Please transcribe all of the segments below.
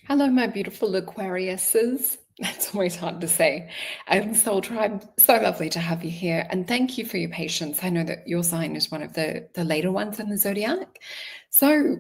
Hello, my beautiful Aquariuses. That's always hard to say. And Soul Tribe, so lovely to have you here. And thank you for your patience. I know that your sign is one of the later ones in the zodiac. So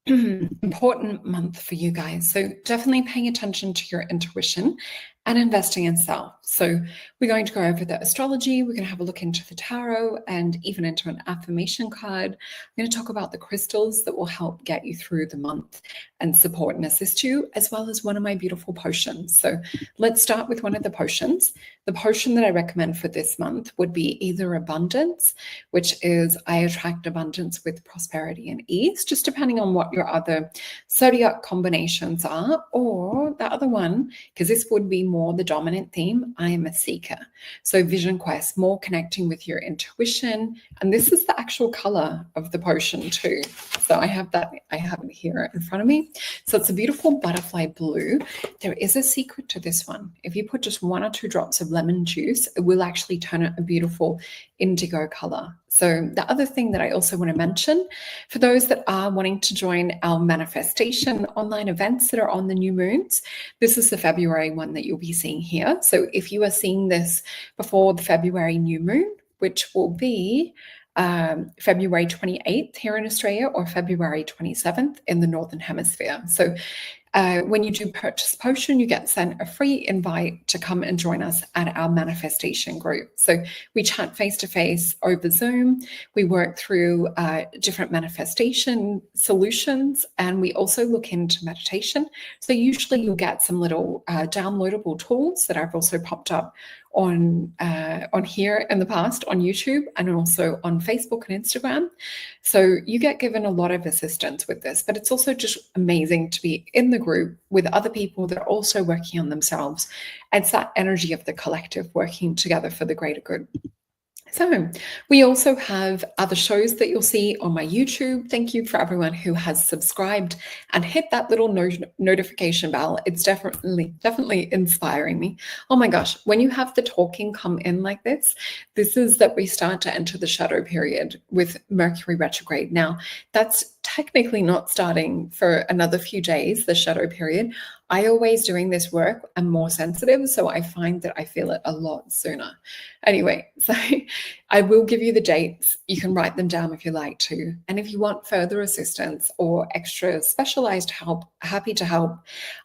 important month for you guys. So definitely paying attention to your intuition and investing in self. So we're going to go over the astrology. We're going to have a look into the tarot and even into an affirmation card. We're going to talk about the crystals that will help get you through the month and support and assist you, as well as one of my beautiful potions. So let's start with one of the potions. The potion that I recommend for this month would be either abundance, which is I attract abundance with prosperity and ease, just depending on what your other zodiac combinations are, or the other one, because this would be more the dominant theme, I am a seeker. So Vision Quest, more connecting with your intuition. And this is the actual color of the potion too. So I have it here in front of me. So it's a beautiful butterfly blue. There is a secret to this one. If you put just 1 or 2 drops of lemon juice, it will actually turn it a beautiful indigo color. So the other thing that I also want to mention, for those that are wanting to join our manifestation online events that are on the new moons, this is the February one that you'll be seeing here. So if you are seeing this before the February new moon, which will be February 28th here in Australia or February 27th in the Northern Hemisphere. So when you do purchase potion, you get sent a free invite to come and join us at our manifestation group. So we chat face-to-face over Zoom. We work through different manifestation solutions, and we also look into meditation. So usually you'll get some little downloadable tools that I've also popped up on here in the past on YouTube and also on Facebook and Instagram. So you get given a lot of assistance with this, but it's also just amazing to be in the group with other people that are also working on themselves. It's that energy of the collective working together for the greater good. So we also have other shows that you'll see on my YouTube. Thank you for everyone who has subscribed and hit that little notification bell. It's definitely inspiring me. Oh my gosh, when you have the talking come in like this is that we start to enter the shadow period with Mercury retrograde. Now, that's technically not starting for another few days, the shadow period. I always doing this work, I'm more sensitive, so I find that I feel it a lot sooner. Anyway, so I will give you the dates. You can write them down if you like to. And if you want further assistance or extra specialized help, happy to help.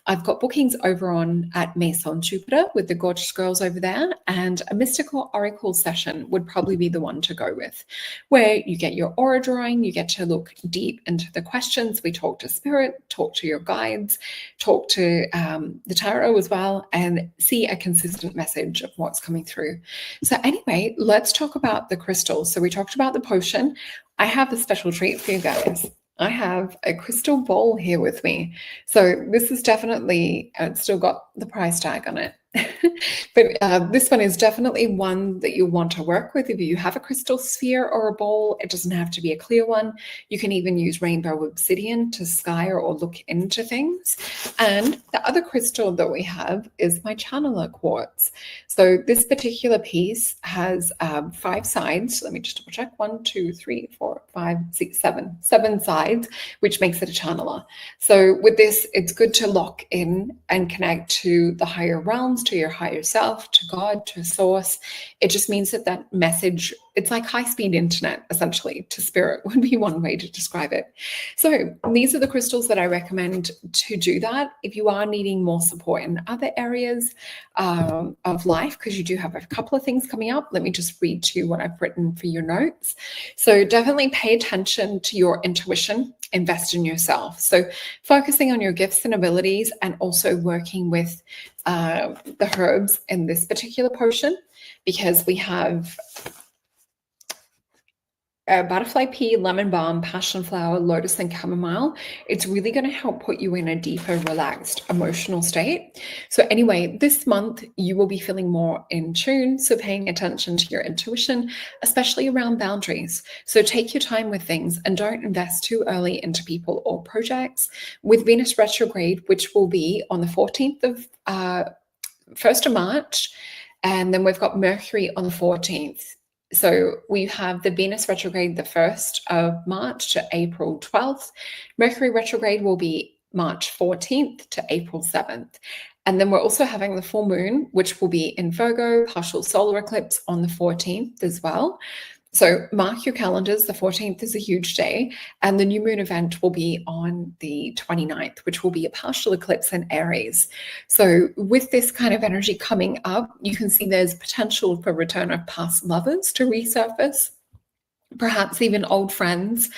I've got bookings over on at Maison Jupiter with the gorgeous girls over there, and a mystical oracle session would probably be the one to go with, where you get your aura drawing, you get to look deep into the questions. We talk to spirit, talk to your guides, talk to the tarot as well, and see a consistent message of what's coming through. So anyway, let's talk about the crystals. So we talked about the potion. I have a special treat for you guys. I have a crystal ball here with me. So this is definitely, it's still got the price tag on it. But this one is definitely one that you want to work with. If you have a crystal sphere or a ball, it doesn't have to be a clear one. You can even use rainbow obsidian to sky or look into things. And the other crystal that we have is my channeler quartz. So this particular piece has 5 sides. Let me just double check. 1, 2, 3, 4, 5, 6, 7. 7 sides, which makes it a channeler. So with this, it's good to lock in and connect to the higher realms, to your higher self, to God, to source. It just means that that message, it's like high-speed internet, essentially, to spirit would be one way to describe it. So these are the crystals that I recommend to do that. If you are needing more support in other areas of life, because you do have a couple of things coming up, let me just read to you what I've written for your notes. So definitely pay attention to your intuition, invest in yourself. So focusing on your gifts and abilities, and also working with the herbs in this particular potion, because we have butterfly pea, lemon balm, passion flower, lotus, and chamomile. It's really going to help put you in a deeper, relaxed, emotional state. So anyway, this month you will be feeling more in tune. So paying attention to your intuition, especially around boundaries. So take your time with things and don't invest too early into people or projects. With Venus retrograde, which will be on the 14th of 1st of March, and then we've got Mercury on the 14th. So we have the Venus retrograde the 1st of March to April 12th. Mercury retrograde will be March 14th to April 7th. And then we're also having the full moon, which will be in Virgo, partial solar eclipse on the 14th as well. So mark your calendars. The 14th is a huge day, and the new moon event will be on the 29th, which will be a partial eclipse in Aries. So with this kind of energy coming up, you can see there's potential for return of past lovers to resurface, perhaps even old friends.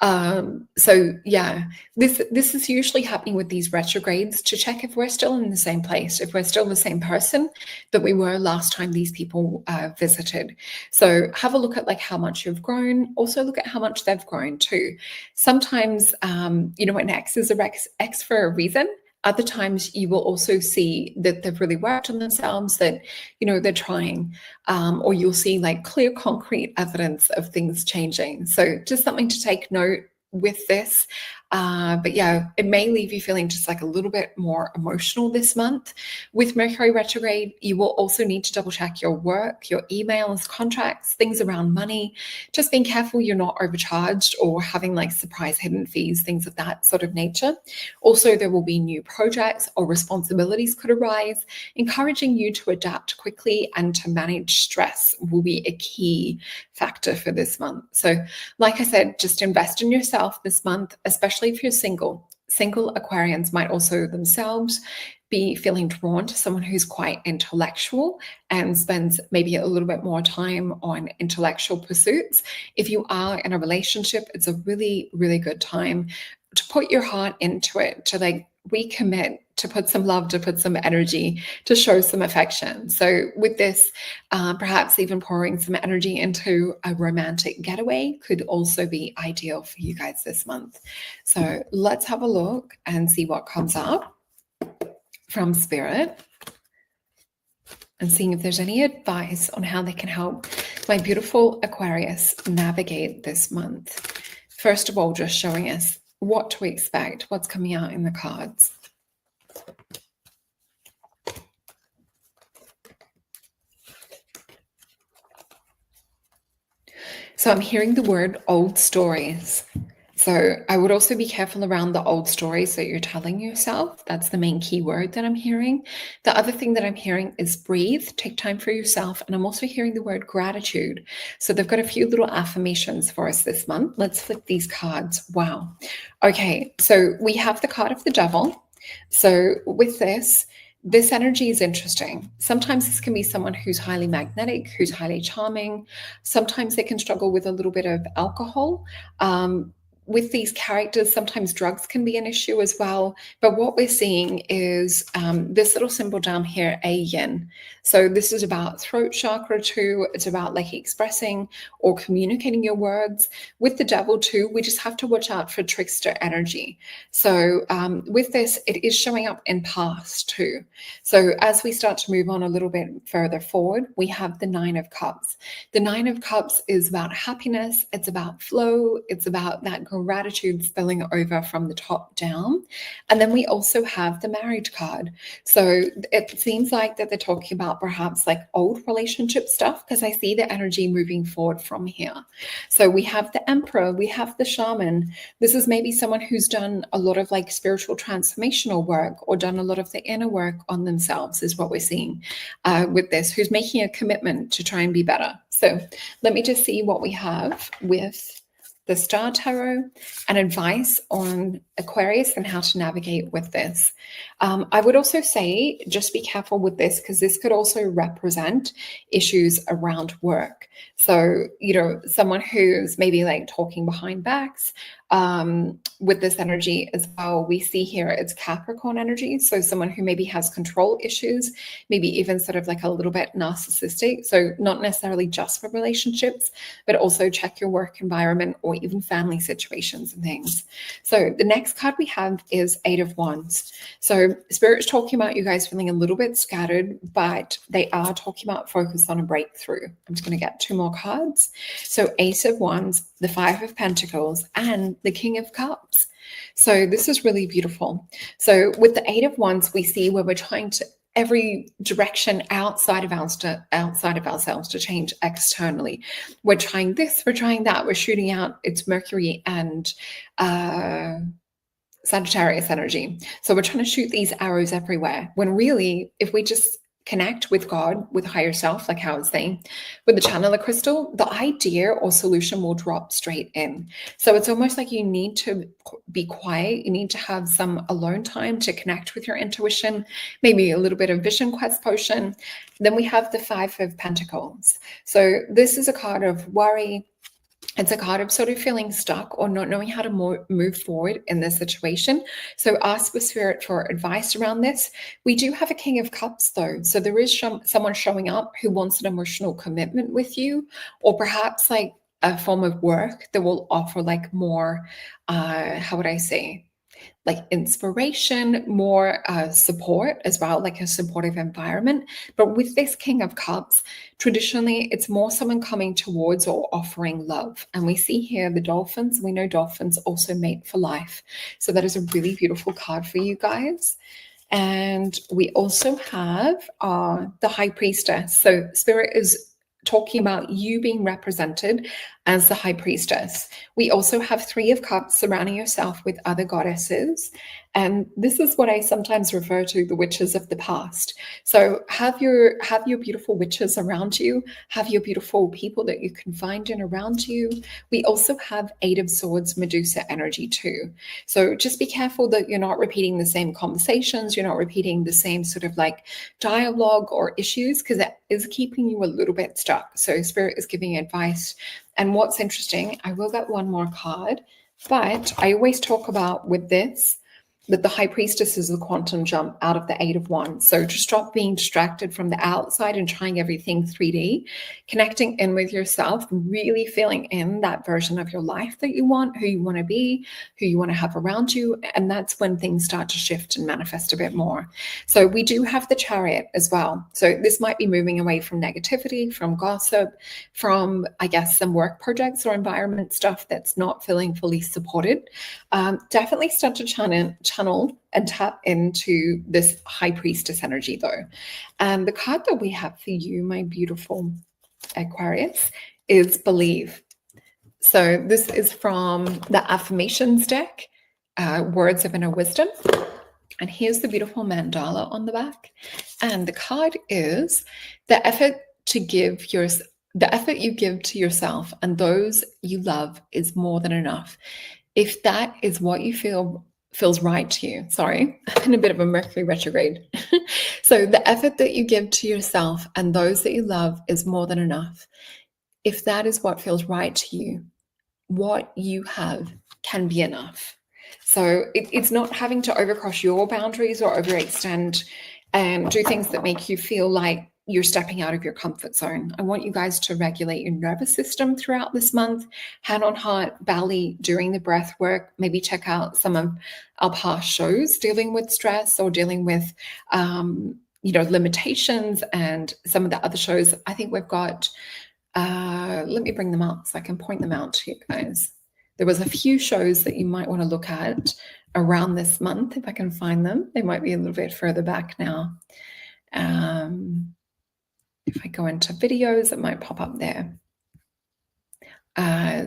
So yeah, this is usually happening with these retrogrades to check if we're still in the same place, if we're still the same person that we were last time these people visited. So have a look at like how much you've grown. Also look at how much they've grown too. Sometimes, you know, an ex is a ex for a reason. Other times you will also see that they've really worked on themselves, that, you know, they're trying, or you'll see like clear, concrete evidence of things changing. So just something to take note with this. But yeah, it may leave you feeling just like a little bit more emotional this month. With Mercury retrograde, you will also need to double check your work, your emails, contracts, things around money. Just being careful you're not overcharged or having like surprise hidden fees, things of that sort of nature. Also, there will be new projects or responsibilities could arise. Encouraging you to adapt quickly and to manage stress will be a key factor for this month. So like I said, just invest in yourself this month, especially if you're single. Single Aquarians might also themselves be feeling drawn to someone who's quite intellectual and spends maybe a little bit more time on intellectual pursuits. If you are in a relationship, it's a really, really good time to put your heart into it, to like recommit, to put some love, to put some energy, to show some affection. So with this, perhaps even pouring some energy into a romantic getaway could also be ideal for you guys this month. So let's have a look and see what comes up from Spirit, and seeing if there's any advice on how they can help my beautiful Aquarius navigate this month. First of all, just showing us what to expect, what's coming out in the cards. So I'm hearing the word old stories. So I would also be careful around the old stories that you're telling yourself. That's the main key word that I'm hearing. The other thing that I'm hearing is breathe, take time for yourself. And I'm also hearing the word gratitude. So they've got a few little affirmations for us this month. Let's flip these cards. Wow. Okay, so we have the card of the devil. So with this energy is interesting. Sometimes this can be someone who's highly magnetic, who's highly charming. Sometimes they can struggle with a little bit of alcohol. With these characters, sometimes drugs can be an issue as well. But what we're seeing is this little symbol down here, a yin. So this is about throat chakra too. It's about like expressing or communicating your words. With the devil too, we just have to watch out for trickster energy. So with this, it is showing up in past too. So as we start to move on a little bit further forward, we have the Nine of Cups. The Nine of Cups is about happiness. It's about flow. It's about that gratitude spilling over from the top down. And then we also have the marriage card. So it seems like that they're talking about perhaps like old relationship stuff, because I see the energy moving forward from here. So we have the Emperor, we have the Shaman. This is maybe someone who's done a lot of like spiritual transformational work or done a lot of the inner work on themselves, is what we're seeing with this, who's making a commitment to try and be better. So let me just see what we have with the Star Tarot and advice on Aquarius and how to navigate with this. I would also say just be careful with this, because this could also represent issues around work. So, you know, someone who's maybe like talking behind backs, with this energy as well, we see here it's Capricorn energy. So someone who maybe has control issues, maybe even sort of like a little bit narcissistic. So not necessarily just for relationships, but also check your work environment or even family situations and things. So the next card we have is Eight of Wands. So Spirit's talking about you guys feeling a little bit scattered, but they are talking about focus on a breakthrough. I'm just going to get two more cards. So Ace of Wands, the Five of Pentacles, and the King of Cups. So this is really beautiful. So with the Eight of Wands, we see where we're trying to every direction outside of ourselves to change externally. We're trying this, we're trying that, we're shooting out. It's Mercury and Sagittarius energy. So we're trying to shoot these arrows everywhere, when really, if we just connect with God, with higher self, like how I was saying, with the channeler crystal, the idea or solution will drop straight in. So it's almost like you need to be quiet. You need to have some alone time to connect with your intuition, maybe a little bit of vision quest potion. Then we have the Five of Pentacles. So this is a card of worry. It's a card of sort of feeling stuck or not knowing how to move forward in this situation. So ask the spirit for advice around this. We do have a King of Cups though. So there is someone showing up who wants an emotional commitment with you, or perhaps like a form of work that will offer like more, how would I say? Like inspiration, more support as well, like a supportive environment. But with this King of Cups, traditionally, it's more someone coming towards or offering love. And we see here the dolphins. We know dolphins also mate for life. So that is a really beautiful card for you guys. And we also have the High Priestess. So Spirit is talking about you being represented as the High Priestess. We also have Three of Cups, surrounding yourself with other goddesses. And this is what I sometimes refer to the witches of the past. So have your beautiful witches around you, have your beautiful people that you can find in around you. We also have Eight of Swords, Medusa energy too. So just be careful that you're not repeating the same conversations, you're not repeating the same sort of like dialogue or issues, because it is keeping you a little bit stuck. So Spirit is giving advice. And what's interesting, I will get one more card, but I always talk about with this, that the High Priestess is the quantum jump out of the Eight of Wands. So to stop being distracted from the outside and trying everything 3D, connecting in with yourself, really feeling in that version of your life that you want, who you want to be, who you want to have around you. And that's when things start to shift and manifest a bit more. So we do have the Chariot as well. So this might be moving away from negativity, from gossip, from, I guess, some work projects or environment stuff that's not feeling fully supported. Definitely start to channel and tap into this High Priestess energy though. And the card that we have for you, my beautiful Aquarius, is Believe. So this is from the affirmations deck, Words of Inner Wisdom. And here's the beautiful mandala on the back. And the card is the effort you give to yourself and those you love is more than enough. If that is what you feels right to you. Sorry, I'm in a bit of a Mercury retrograde. So the effort that you give to yourself and those that you love is more than enough. If that is what feels right to you, what you have can be enough. So it's not having to overcross your boundaries or overextend and do things that make you feel like you're stepping out of your comfort zone. I want you guys to regulate your nervous system throughout this month, hand on heart, belly during the breath work. Maybe check out some of our past shows dealing with stress or dealing with, limitations, and some of the other shows. I think we've got, let me bring them up so I can point them out to you guys. There was a few shows that you might want to look at around this month, if I can find them. They might be a little bit further back now. If I go into videos, it might pop up there.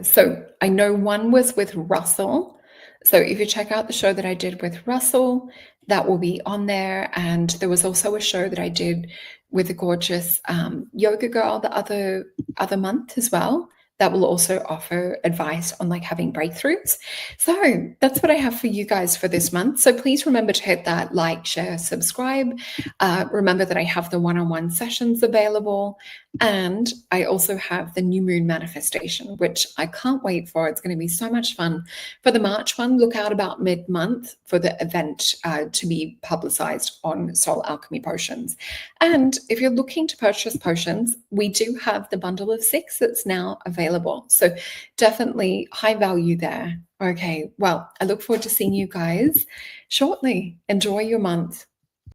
So I know one was with Russell. So if you check out the show that I did with Russell, that will be on there. And there was also a show that I did with a gorgeous yoga girl the other month as well. That will also offer advice on like having breakthroughs. So that's what I have for you guys for this month. So please remember to hit that like, share, subscribe. Remember that I have the one-on-one sessions available. And I also have the new moon manifestation, which I can't wait for. It's going to be so much fun. For the March one, look out about mid-month for the event to be publicized on Soul Alchemy Potions. And if you're looking to purchase potions, we do have the bundle of 6 that's now available. So definitely high value there. Okay, well, I look forward to seeing you guys shortly. Enjoy your month.